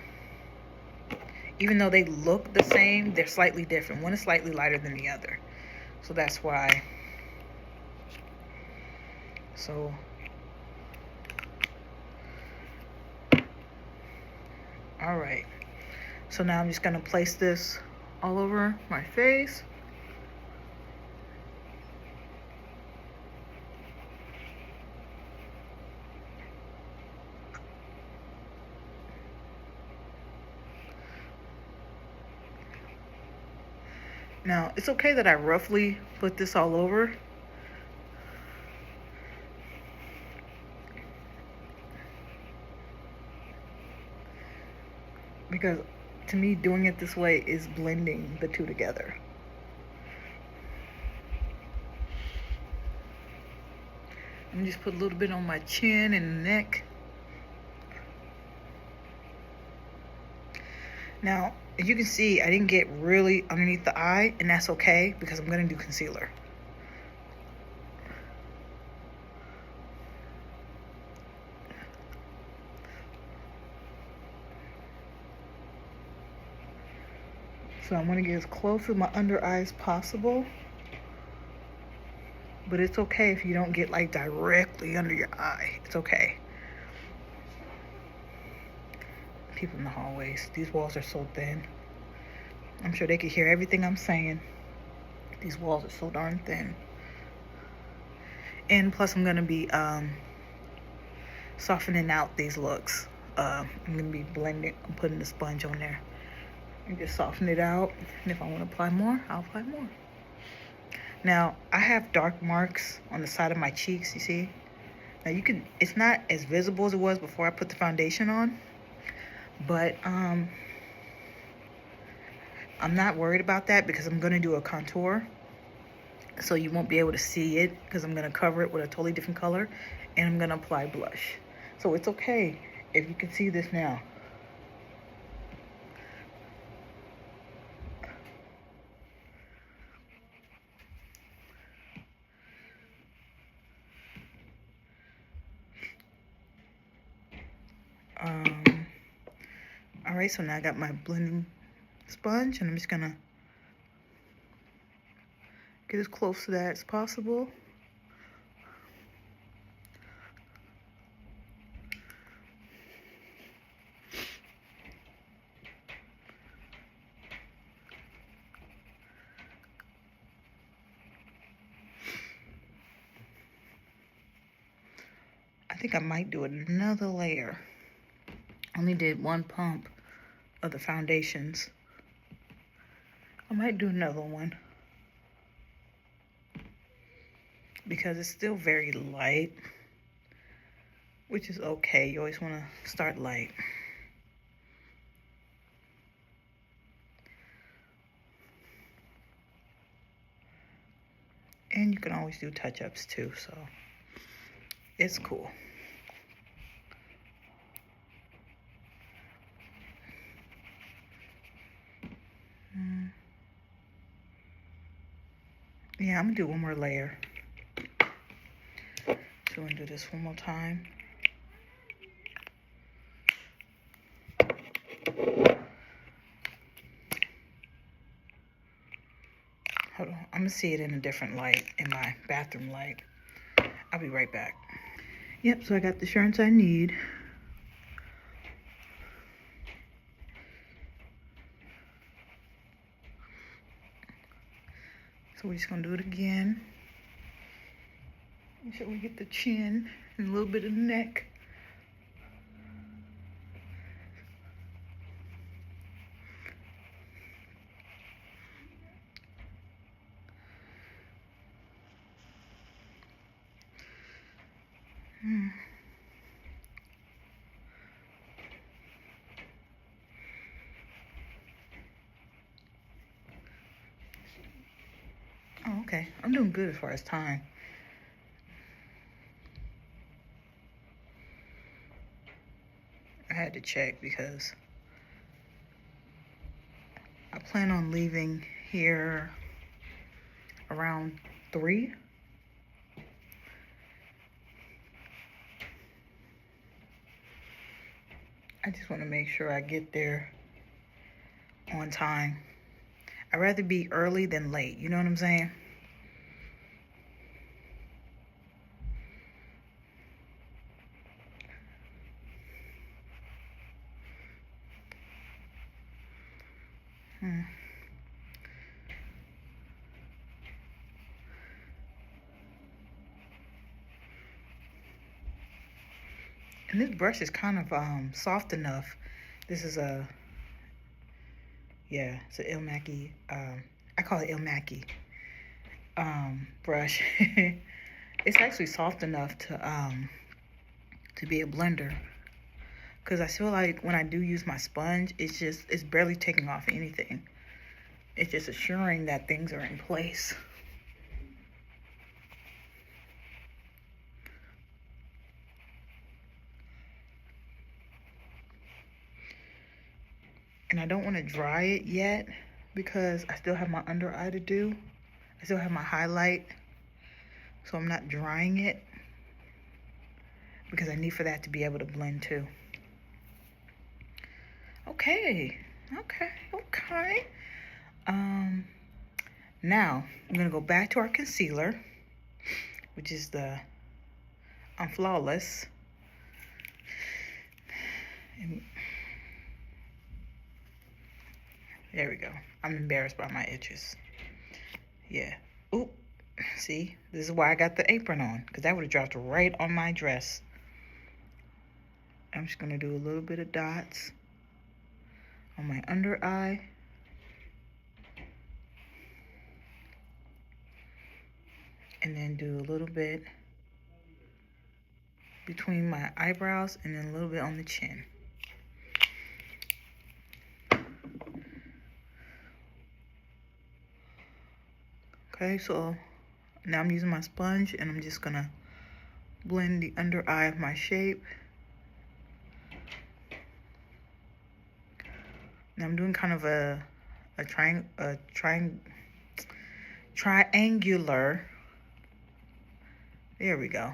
Even though they look the same, they're slightly different. One is slightly lighter than the other. So that's why. So, all right. So now I'm just going to place this all over my face. Now, it's okay that I roughly put this all over. Because to me, doing it this way is blending the two together. I'm just put a little bit on my chin and neck. Now, as you can see, I didn't get really underneath the eye, and that's okay because I'm going to do concealer. So I'm going to get as close to my under eye as possible. But it's okay if you don't get like directly under your eye. It's okay. People in the hallways. These walls are so thin. I'm sure they could hear everything I'm saying. These walls are so darn thin. And plus I'm going to be softening out these looks. I'm going to be blending, I'm putting the sponge on there and just soften it out. And if I want to apply more, I'll apply more. Now, I have dark marks on the side of my cheeks, you see? Now you can, it's not as visible as it was before I put the foundation on, but I'm not worried about that because I'm going to do a contour. So you won't be able to see it because I'm going to cover it with a totally different color, and I'm going to apply blush. So it's okay if you can see this now. All right, so now I got my blending sponge, and I'm just going to get as close to that as possible. I think I might do another layer. I only did one pump of the foundations. I might do another one because it's still very light, which is okay. You always want to start light. And you can always do touch-ups too, so it's cool. Yeah, I'm gonna do one more layer. So I'm gonna do this one more time. Hold on, I'm gonna see it in a different light, in my bathroom light. I'll be right back. Yep, so I got the assurance I need. So we're just gonna do it again. Make sure we get the chin and a little bit of the neck. Oh, okay. I'm doing good as far as time. I had to check because I plan on leaving here around 3. I just want to make sure I get there on time. I'd rather be early than late, you know what I'm saying? And this brush is kind of soft enough. This is a, yeah, it's an Ilmaki, I call it Ilmaki brush. It's actually soft enough to be a blender. Because I feel like when I do use my sponge, it's barely taking off anything. It's just assuring that things are in place. And I don't want to dry it yet because I still have my under eye to do. I still have my highlight. So I'm not drying it because I need for that to be able to blend too. Okay. Now I'm gonna go back to our concealer, which is the Flawless. And there we go. I'm embarrassed by my edges. Yeah. Oop. See, this is why I got the apron on, because that would have dropped right on my dress. I'm just going to do a little bit of dots on my under eye. And then do a little bit between my eyebrows and then a little bit on the chin. Okay, so now I'm using my sponge and I'm just gonna blend the under eye of my shape. Now I'm doing kind of a triangular. There we go.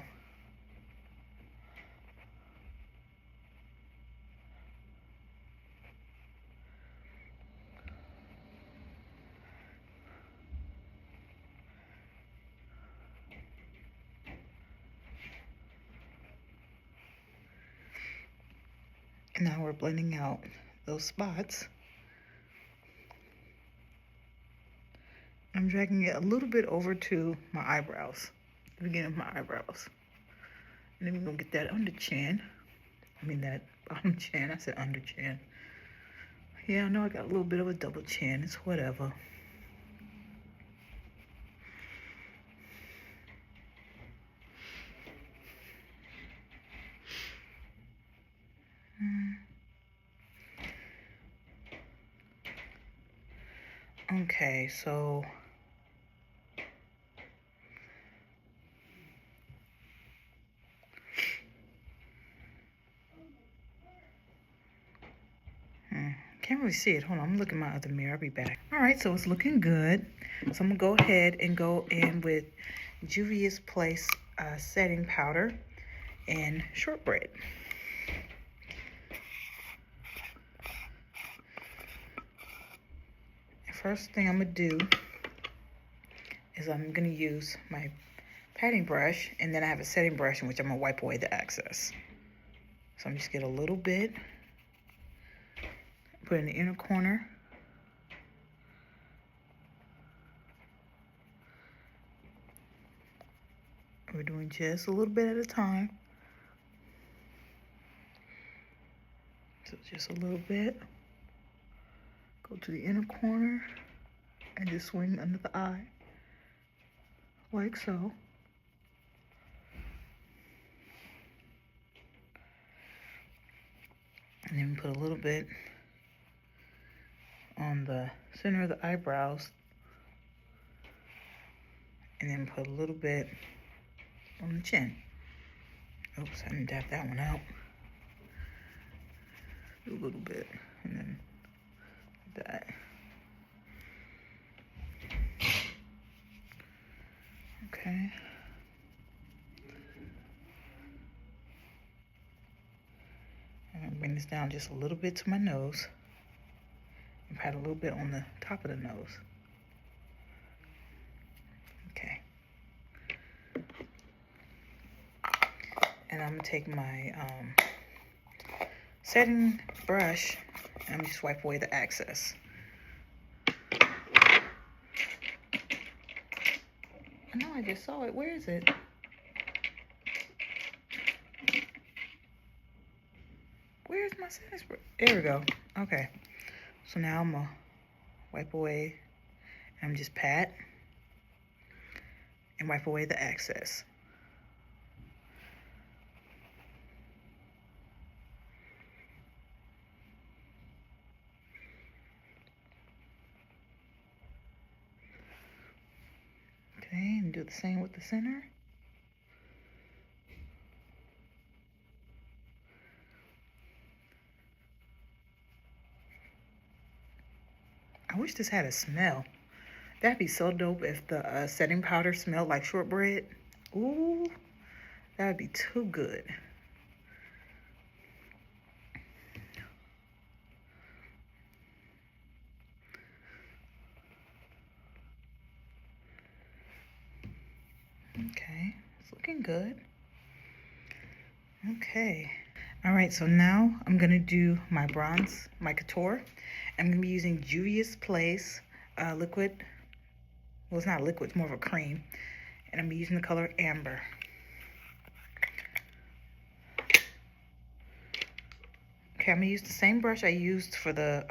And now we're blending out those spots. I'm dragging it a little bit over to my eyebrows, the beginning of my eyebrows. And then we're gonna get that under chin. I mean that bottom chin, I said under chin. Yeah, I know I got a little bit of a double chin, it's whatever. Okay, so can't really see it. Hold on, I'm looking at my other mirror. I'll be back. All right, so it's looking good. So I'm gonna go ahead and go in with Juvia's Place setting powder and shortbread. First thing I'm gonna do is I'm gonna use my patting brush, and then I have a setting brush in which I'm gonna wipe away the excess. So I'm just get a little bit, put it in the inner corner. We're doing just a little bit at a time. So just a little bit. Go to the inner corner and just swing under the eye, like so. And then put a little bit on the center of the eyebrows. And then put a little bit on the chin. Oops, I didn't tap that one out. Do a little bit, and then that. Okay. I'm gonna bring this down just a little bit to my nose. And pat a little bit on the top of the nose. Okay. And I'm gonna take my setting brush and I'm just wipe away the excess. I know I just saw it. Where is it? Where's my setting spray? There we go. Okay. So now I'm gonna wipe away and I'm just pat and wipe away the excess. Okay, and do the same with the center. I wish this had a smell. That'd be so dope if the setting powder smelled like shortbread. Ooh, that'd be too good. Okay, it's looking good. Okay. All right, so now I'm gonna do my bronze, my couture. I'm gonna be using Juvia's Place liquid Well, it's not liquid, it's more of a cream. And I'm using the color Amber. Okay, I'm gonna use the same brush I used for the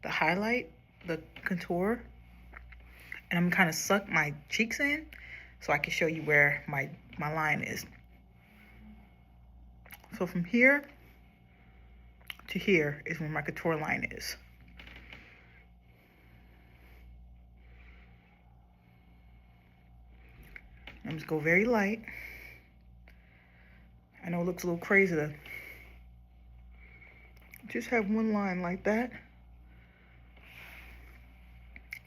highlight, the contour. And I'm kind of suck my cheeks in so I can show you where my line is. So from here to here is where my contour line is. I'm just go very light. I know it looks a little crazy to just have one line like that.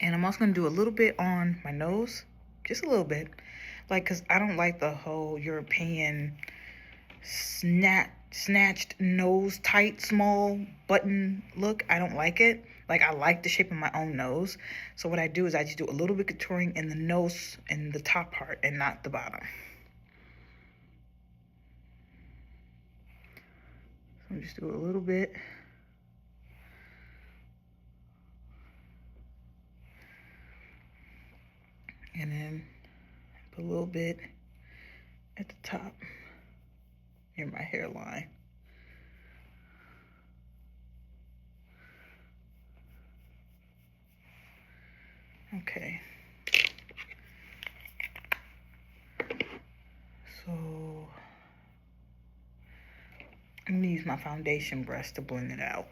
And I'm also gonna do a little bit on my nose, just a little bit. Like, cause I don't like the whole European snatched nose, tight, small button look. I don't like it. Like, I like the shape of my own nose. So what I do is I just do a little bit contouring in the nose and the top part and not the bottom. So just do a little bit. And then put a little bit at the top near my hairline. Okay. So I'm gonna use my foundation brush to blend it out.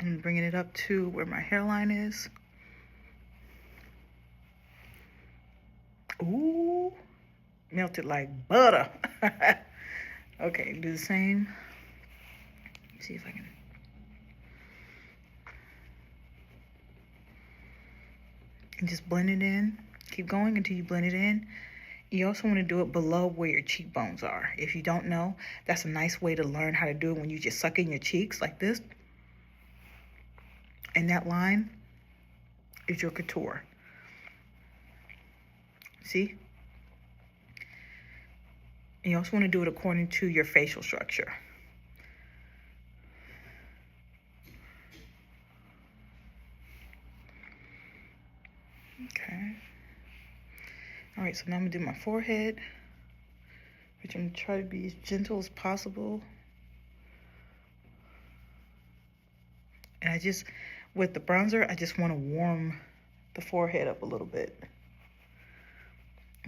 I'm bringing it up to where my hairline is. Ooh, melted like butter. Okay, do the same. Let's see if I can. And just blend it in. Keep going until you blend it in. You also want to do it below where your cheekbones are. If you don't know, that's a nice way to learn how to do it when you just suck in your cheeks like this. And that line is your contour. See? And you also want to do it according to your facial structure. Okay. All right, so now I'm gonna do my forehead, which I'm gonna try to be as gentle as possible. And I just, with the bronzer, I just want to warm the forehead up a little bit.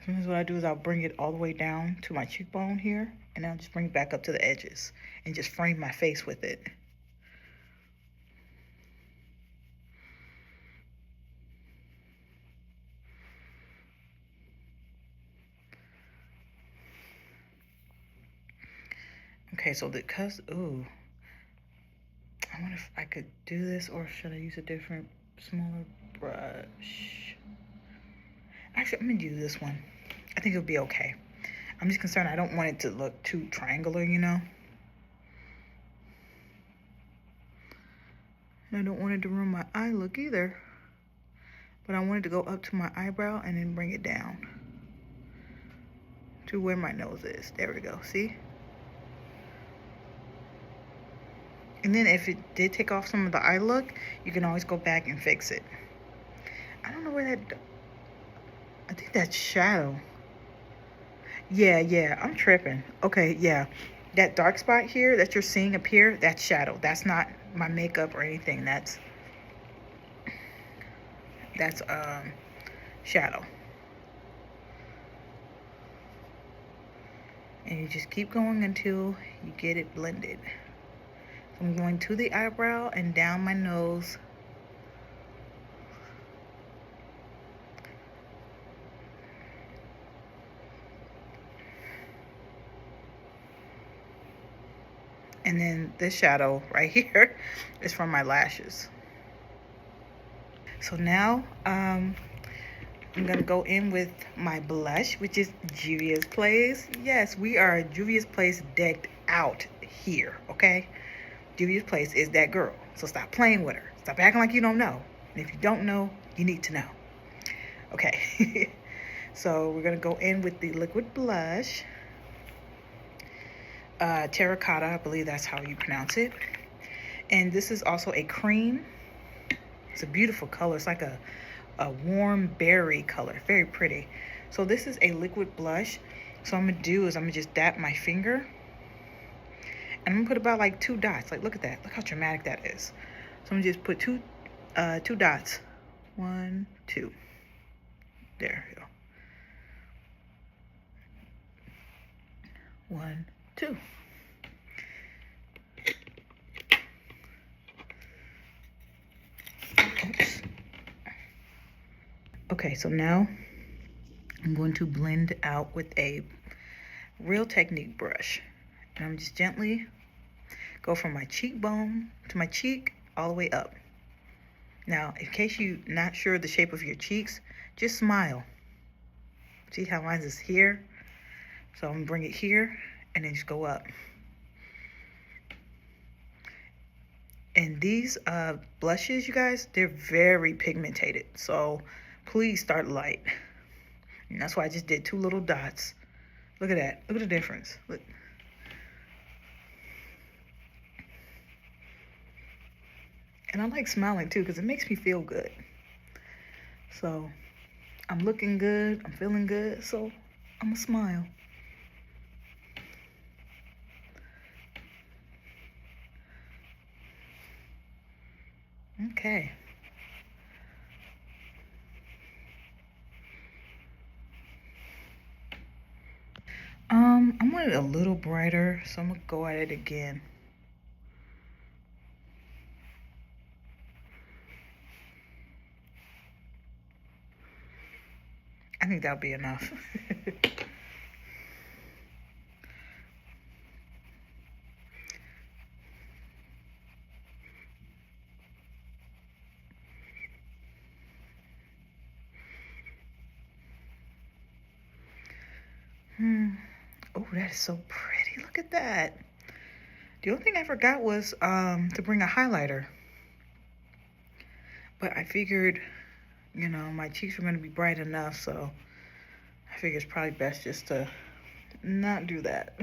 Sometimes what I do is I'll bring it all the way down to my cheekbone here, and I'll just bring it back up to the edges and just frame my face with it. Okay, so because, ooh, I wonder if I could do this, or should I use a different, smaller brush? Actually, I'm gonna use this one. I think it'll be okay. I'm just concerned I don't want it to look too triangular, you know? And I don't want it to ruin my eye look either. But I want it to go up to my eyebrow and then bring it down to where my nose is. There we go, see? And then if it did take off some of the eye look, you can always go back and fix it. I don't know where that, I think that's shadow. Yeah, I'm tripping. Okay, yeah. That dark spot here that you're seeing up here, that's shadow. That's not my makeup or anything. That's shadow. And you just keep going until you get it blended. So I'm going to the eyebrow and down my nose. And then this shadow right here is from my lashes. So now I'm gonna go in with my blush, which is Juvia's Place. Yes, we are Juvia's Place decked out here, okay? Juvia's Place is that girl. So stop playing with her. Stop acting like you don't know. And if you don't know, you need to know. Okay. So we're going to go in with the liquid blush. Terracotta, I believe that's how you pronounce it. And this is also a cream. It's a beautiful color. It's like a warm berry color. Very pretty. So this is a liquid blush. So what I'm going to do is I'm going to just dab my finger. And I'm going to put about like 2 dots. Like, look at that. Look how dramatic that is. So I'm going to just put two dots. 1, 2. There we go. 1, 2. Oops. Okay, so now I'm going to blend out with a Real Technique brush. And I'm just gently go from my cheekbone to my cheek all the way up. Now, in case you're not sure the shape of your cheeks, just smile. See how mine is here? So I'm going to bring it here and then just go up. And these blushes, you guys, they're very pigmented. So please start light. And that's why I just did 2 little dots. Look at that. Look at the difference. Look. And I like smiling too because it makes me feel good. So I'm looking good. I'm feeling good. So I'm going to smile. Okay. I want it a little brighter, so I'm gonna go at it again. I think that'll be enough. Oh, that is so pretty. Look at that. The only thing I forgot was to bring a highlighter. But I figured, you know, my cheeks were going to be bright enough, so I figured it's probably best just to not do that.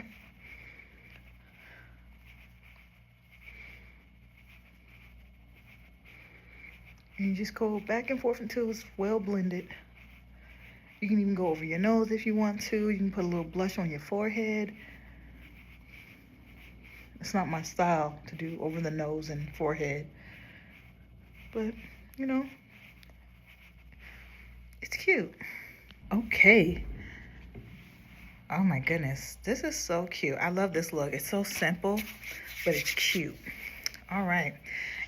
And you just go back and forth until it's well blended. You can even go over your nose if you want to. You can put a little blush on your forehead. It's not my style to do over the nose and forehead. But, you know, it's cute. Okay. Oh my goodness. This is so cute. I love this look. It's so simple, but it's cute. All right.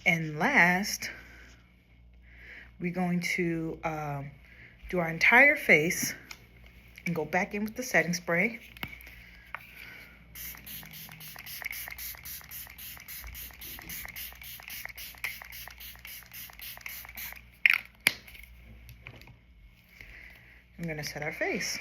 And last, we're going to do our entire face and go back in with the setting spray. I'm going to set our face.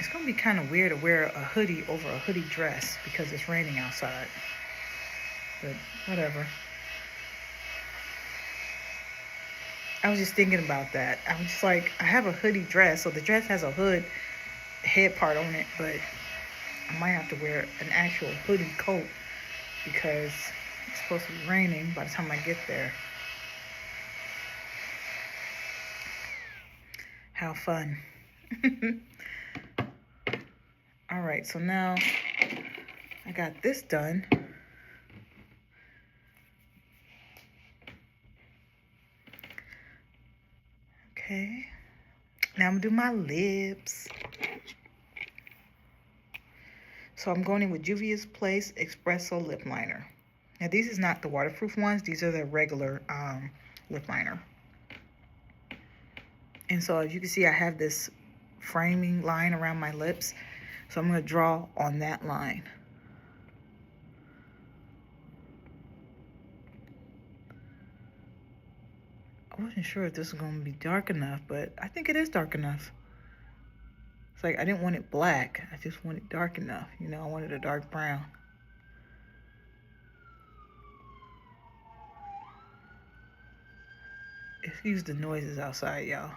It's going to be kind of weird to wear a hoodie over a hoodie dress because it's raining outside. But whatever. I was just thinking about that. I was just like, I have a hoodie dress, so the dress has a hood head part on it, but I might have to wear an actual hoodie coat because it's supposed to be raining by the time I get there. How fun. All right, so now I got this done. Okay, now I'm gonna do my lips. So I'm going in with Juvia's Place Espresso Lip Liner. Now, these is not the waterproof ones. These are the regular lip liner. And so as you can see, I have this framing line around my lips. So I'm going to draw on that line. I wasn't sure if this was going to be dark enough, but I think it is dark enough. It's like I didn't want it black. I just want it dark enough. You know, I wanted a dark brown. Excuse the noises outside, y'all.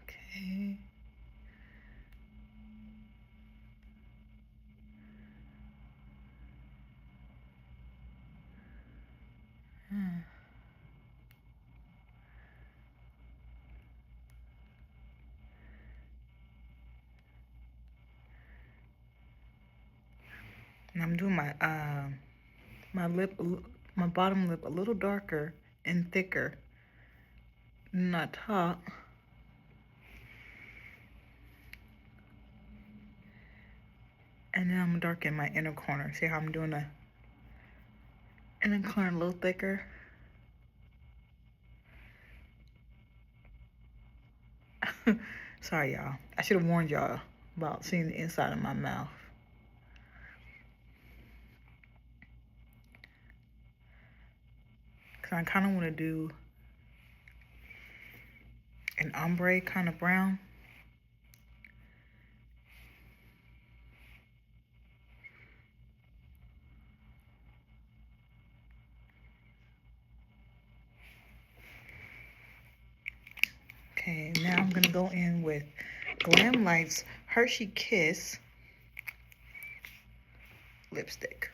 Okay. And I'm doing my my bottom lip a little darker and thicker than my top. And then I'm gonna darken my inner corner. See how I'm doing the inner corner a little thicker? Sorry, y'all. I should have warned y'all about seeing the inside of my mouth. Because I kind of want to do an ombre kind of brown. Okay, now I'm going to go in with Glam Light's Hershey Kiss lipstick.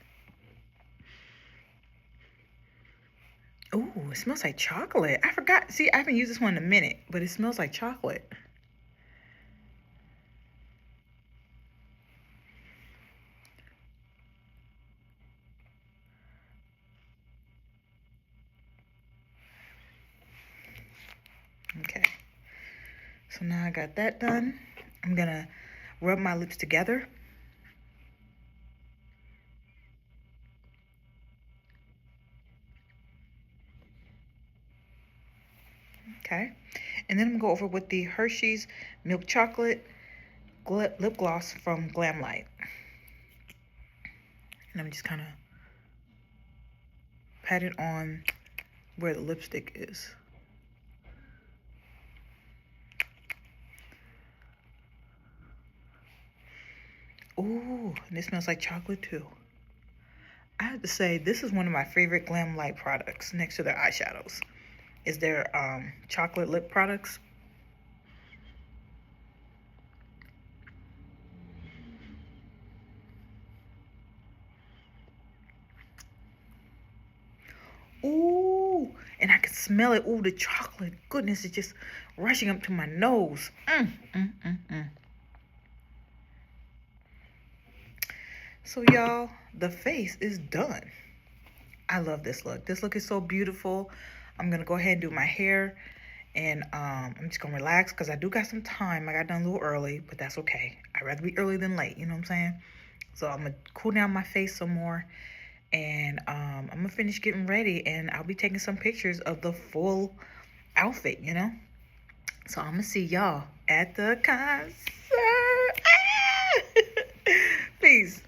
Ooh, it smells like chocolate. I forgot. See, I haven't used this one in a minute, but it smells like chocolate. Okay. So now I got that done. I'm going to rub my lips together. Okay. And then I'm going to go over with the Hershey's Milk Chocolate Lip Gloss from Glam Light. And I'm just kind of pat it on where the lipstick is. Ooh, and it smells like chocolate too. I have to say, this is one of my favorite Glam Light products next to their eyeshadows. Is their chocolate lip products. Ooh, and I can smell it. Ooh, the chocolate goodness is just rushing up to my nose. So y'all, the face is done. I love this look. This look is so beautiful. I'm gonna go ahead and do my hair, and I'm just gonna relax because I do got some time. I got done a little early, but that's okay. I'd rather be early than late, you know what I'm saying? So I'm gonna cool down my face some more, and I'm gonna finish getting ready, and I'll be taking some pictures of the full outfit, you know? So I'm gonna see y'all at the concert. Peace.